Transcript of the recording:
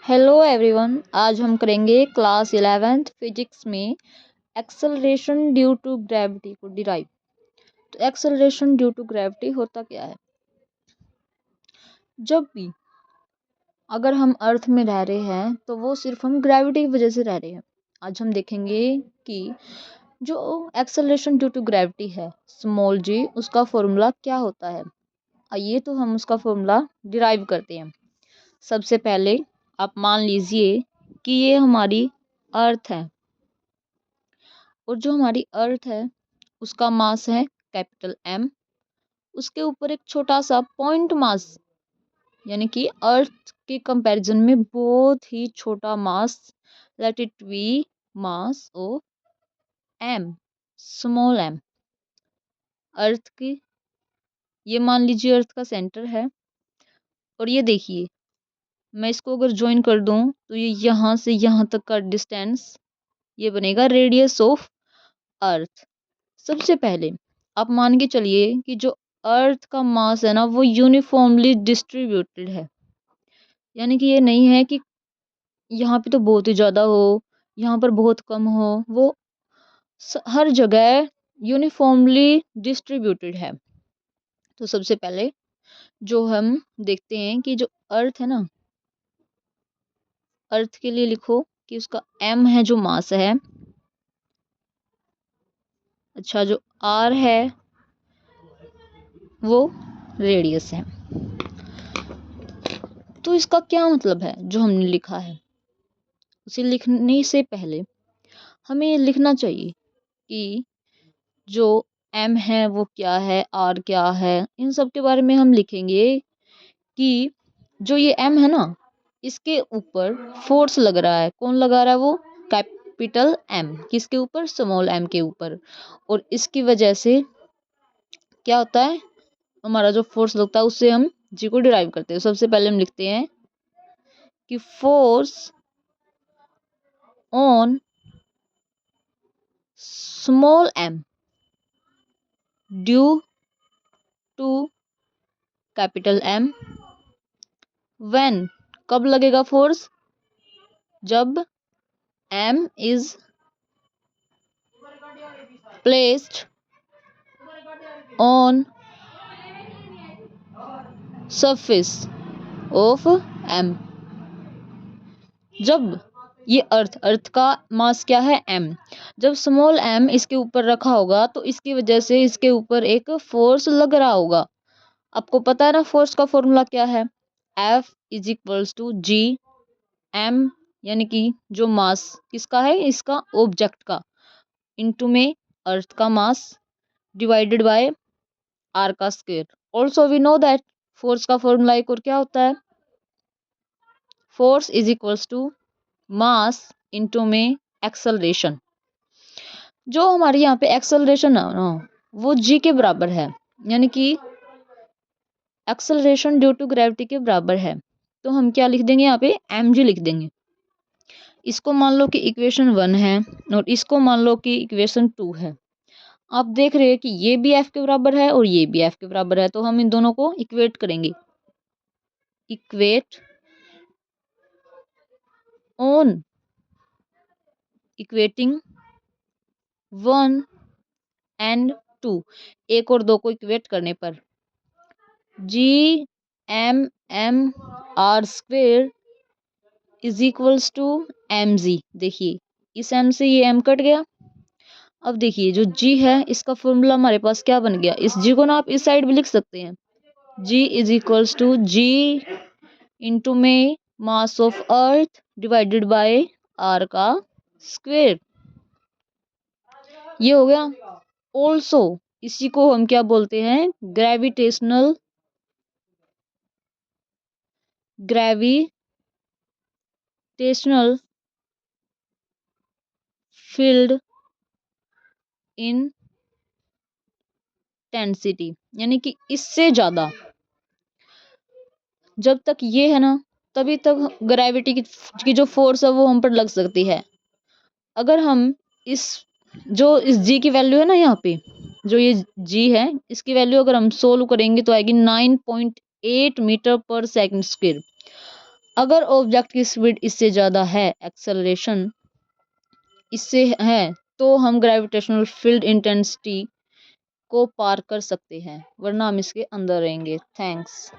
Hello everyone, आज हम करेंगे क्लास 11th फिजिक्स में एक्सेलरेशन ड्यू टू ग्रेविटी को डिराइव। तो एक्सेलरेशन ड्यू टू ग्रेविटी होता क्या है? जब भी अगर हम अर्थ में रह रहे हैं तो वो सिर्फ हम ग्रेविटी की वजह से रह रहे हैं। आज हम देखेंगे कि जो एक्सेलरेशन ड्यू टू ग्रेविटी है स्मॉल जी, उसका फॉर्मूला क्या होता है। आइए तो हम उसका फॉर्मूला डिराइव करते हैं। सबसे पहले आप मान लीजिए कि ये हमारी अर्थ है और जो हमारी अर्थ है उसका मास है कैपिटल एम। उसके ऊपर एक छोटा सा पॉइंट मास, यानी कि अर्थ के कंपैरिजन में बहुत ही छोटा mass, let it be mass of M, small M. Earth की ये मान लीजिए अर्थ का सेंटर है और ये देखिए मैं इसको अगर ज्वाइन कर दूं तो ये यहाँ से यहाँ तक का डिस्टेंस ये बनेगा रेडियस ऑफ अर्थ। सबसे पहले आप मान के चलिए कि जो अर्थ का मास है ना वो यूनिफॉर्मली डिस्ट्रीब्यूटेड है, यानी कि ये नहीं है कि यहाँ पे तो बहुत ही ज़्यादा हो, यहाँ पर बहुत कम हो। वो हर जगह यूनिफॉर्मली डिस्ट्रीब्यूटेड है। तो सबसे पहले जो हम देखते हैं कि जो अर्थ है ना, अर्थ के लिए लिखो कि उसका एम है जो मास है, अच्छा जो आर है वो रेडियस है। तो इसका क्या मतलब है जो हमने लिखा है? उसे लिखने से पहले हमें ये लिखना चाहिए कि जो एम है वो क्या है, आर क्या है, इन सब के बारे में हम लिखेंगे कि जो ये एम है ना इसके ऊपर फोर्स लग रहा है। कौन लगा रहा है? वो कैपिटल एम। किसके ऊपर? स्मॉल एम के ऊपर। और इसकी वजह से क्या होता है, हमारा जो फोर्स लगता है उससे हम जी को डिराइव करते हैं। सबसे पहले हम लिखते हैं कि force on small M due to capital M when, कब लगेगा फोर्स? जब M is placed on surface of M. जब ये अर्थ का मास क्या है? एम। जब स्मॉल एम इसके ऊपर रखा होगा तो इसकी वजह से इसके ऊपर एक फोर्स लग रहा होगा। आपको पता है ना फोर्स का फॉर्मूला क्या है? F is equals to G M, यानी कि जो मास किसका है? इसका ऑब्जेक्ट का, इनटू में अर्थ का मास डिवाइडेड बाय आर का square. Also we know that force का फॉर्मूला एक और क्या होता है? Force is equals to mass into में एक्सेलरेशन। जो हमारे यहाँ पे एक्सेलरेशन है ना वो जी के बराबर है, यानी कि एक्सेलरेशन ड्यू टू ग्रेविटी के बराबर है। तो हम क्या लिख देंगे यहाँ पे? एम जी लिख देंगे। इसको मान लो कि इक्वेशन 1 है और इसको मान लो कि इक्वेशन 2 है। आप देख रहे हैं कि ये भी एफ के बराबर है और ये भी एफ के बराबर है, तो हम इन दोनों को इक्वेट करेंगे। इक्वेट ऑन इक्वेटिंग 1 एंड 2, एक और दो को इक्वेट करने पर G M M R square is equals to M G. देखिए इस एम से ये एम कट गया। अब देखिए जो जी है इसका फॉर्मूला हमारे पास क्या बन गया? इस जी को ना आप इस साइड भी लिख सकते हैं। G is equals to G into M mass of earth divided by R का स्क्वेयर। ये हो गया। ऑल्सो इसी को हम क्या बोलते हैं? ग्रेविटेशनल फील्ड इंटेंसिटी, यानी कि इससे ज्यादा जब तक ये है ना तभी तक ग्रेविटी की जो फोर्स है वो हम पर लग सकती है। अगर हम इस जी की वैल्यू है ना, यहाँ पे जो ये जी है इसकी वैल्यू अगर हम सोल्व करेंगे तो आएगी 9.8 मीटर पर सेकंड स्क्वायर। अगर ऑब्जेक्ट की स्पीड इससे ज़्यादा है, एक्सेलरेशन इससे है, तो हम ग्रेविटेशनल फील्ड इंटेंसिटी को पार कर सकते हैं, वरना हम इसके अंदर रहेंगे। थैंक्स।